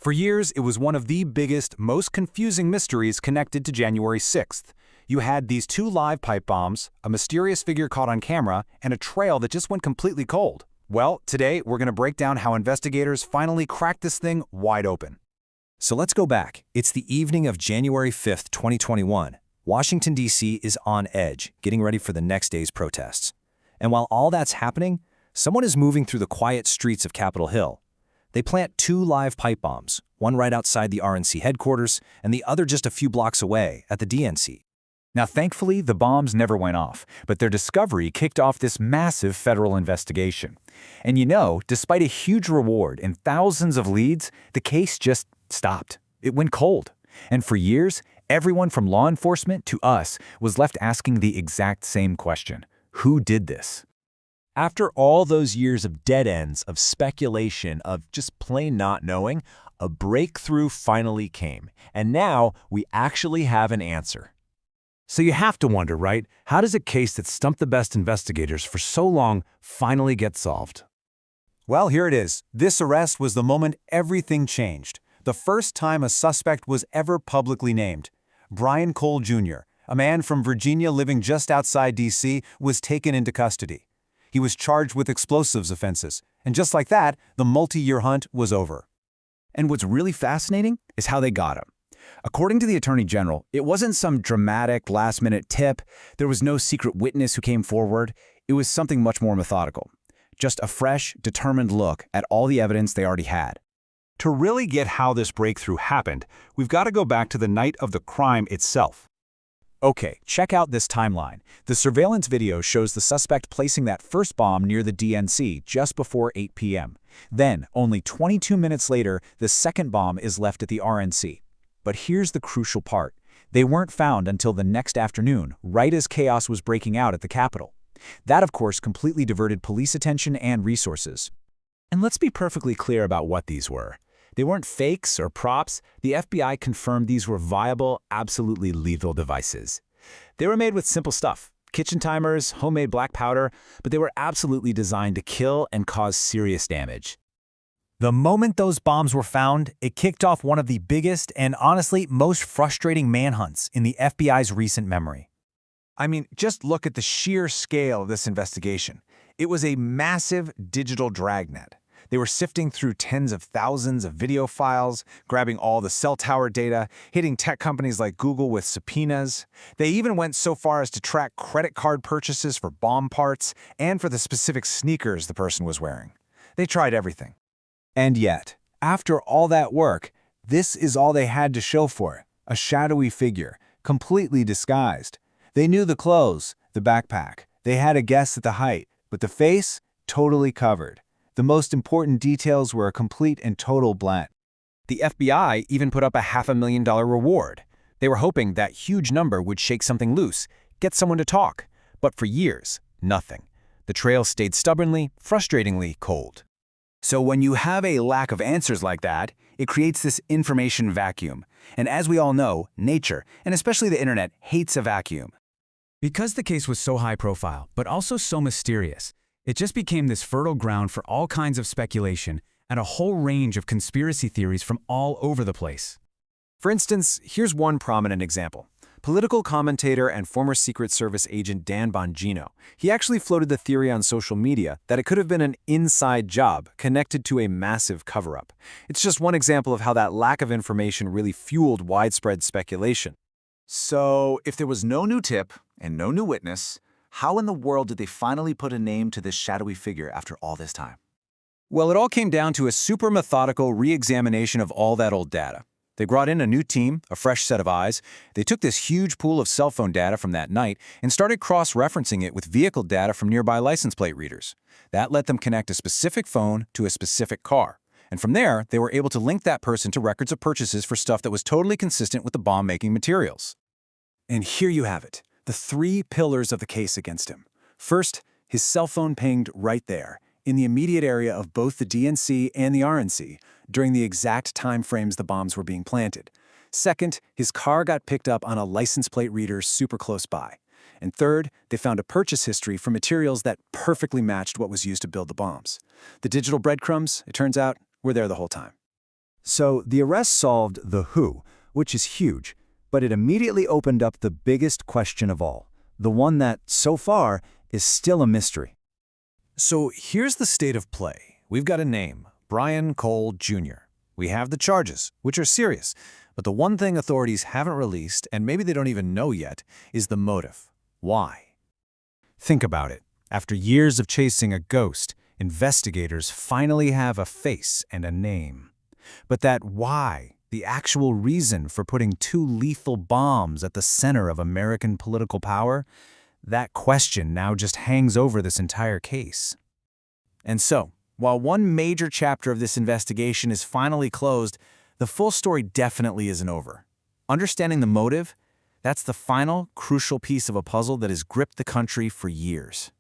For years, it was one of the biggest, most confusing mysteries connected to January 6th. You had these two live pipe bombs, a mysterious figure caught on camera, and a trail that just went completely cold. Well, today we're going to break down how investigators finally cracked this thing wide open. So let's go back. It's the evening of January 5th, 2021. Washington, D.C. is on edge, getting ready for the next day's protests. And while all that's happening, someone is moving through the quiet streets of Capitol Hill. They plant two live pipe bombs, one right outside the RNC headquarters and the other just a few blocks away at the DNC. Now, thankfully, the bombs never went off, but their discovery kicked off this massive federal investigation. And despite a huge reward and thousands of leads, the case just stopped. It went cold. And for years, everyone from law enforcement to us was left asking the exact same question: who did this? After all those years of dead ends, of speculation, of just plain not knowing, a breakthrough finally came. And now we actually have an answer. So you have to wonder, right? How does a case that stumped the best investigators for so long finally get solved? Well, here it is. This arrest was the moment everything changed. The first time a suspect was ever publicly named. Brian Cole Jr., a man from Virginia living just outside D.C., was taken into custody. He was charged with explosives offenses, and just like that, the multi-year hunt was over. And what's really fascinating is how they got him. According to the Attorney General, it wasn't some dramatic last-minute tip. There was no secret witness who came forward. It was something much more methodical. Just a fresh, determined look at all the evidence they already had. To really get how this breakthrough happened, we've got to go back to the night of the crime itself. Okay, check out this timeline. The surveillance video shows the suspect placing that first bomb near the DNC just before 8 p.m. Then, only 22 minutes later, the second bomb is left at the RNC. But here's the crucial part. They weren't found until the next afternoon, right as chaos was breaking out at the Capitol. That, of course, completely diverted police attention and resources. And let's be perfectly clear about what these were. They weren't fakes or props. The FBI confirmed these were viable, absolutely lethal devices. They were made with simple stuff: kitchen timers, homemade black powder, but they were absolutely designed to kill and cause serious damage. The moment those bombs were found, it kicked off one of the biggest and honestly most frustrating manhunts in the FBI's recent memory. I mean, just look at the sheer scale of this investigation. It was a massive digital dragnet. They were sifting through tens of thousands of video files, grabbing all the cell tower data, hitting tech companies like Google with subpoenas. They even went so far as to track credit card purchases for bomb parts and for the specific sneakers the person was wearing. They tried everything. And yet, after all that work, this is all they had to show for it: a shadowy figure, completely disguised. They knew the clothes, the backpack. They had a guess at the height, but the face, totally covered. The most important details were a complete and total blank. The FBI even put up a $500,000 reward. They were hoping that huge number would shake something loose, get someone to talk. But for years, nothing. The trail stayed stubbornly, frustratingly cold. So when you have a lack of answers like that, it creates this information vacuum. And as we all know, nature, and especially the internet, hates a vacuum. Because the case was so high profile, but also so mysterious, it just became this fertile ground for all kinds of speculation and a whole range of conspiracy theories from all over the place. For instance, here's one prominent example. Political commentator and former Secret Service agent Dan Bongino. He actually floated the theory on social media that it could have been an inside job connected to a massive cover-up. It's just one example of how that lack of information really fueled widespread speculation. So, if there was no new tip and no new witness, how in the world did they finally put a name to this shadowy figure after all this time? Well, it all came down to a super methodical re-examination of all that old data. They brought in a new team, a fresh set of eyes. They took this huge pool of cell phone data from that night and started cross-referencing it with vehicle data from nearby license plate readers. That let them connect a specific phone to a specific car. And from there, they were able to link that person to records of purchases for stuff that was totally consistent with the bomb-making materials. And here you have it, the three pillars of the case against him. First, his cell phone pinged right there, in the immediate area of both the DNC and the RNC, during the exact time frames the bombs were being planted. Second, his car got picked up on a license plate reader super close by. And third, they found a purchase history for materials that perfectly matched what was used to build the bombs. The digital breadcrumbs, it turns out, were there the whole time. So the arrest solved the who, which is huge, but it immediately opened up the biggest question of all, the one that, so far, is still a mystery. So here's the state of play. We've got a name, Brian Cole Jr. We have the charges, which are serious, but the one thing authorities haven't released, and maybe they don't even know yet, is the motive. Why? Think about it. After years of chasing a ghost, investigators finally have a face and a name. But that why, the actual reason for putting 2 lethal bombs at the center of American political power, that question now just hangs over this entire case. And so, while one major chapter of this investigation is finally closed, the full story definitely isn't over. Understanding the motive, that's the final, crucial piece of a puzzle that has gripped the country for years.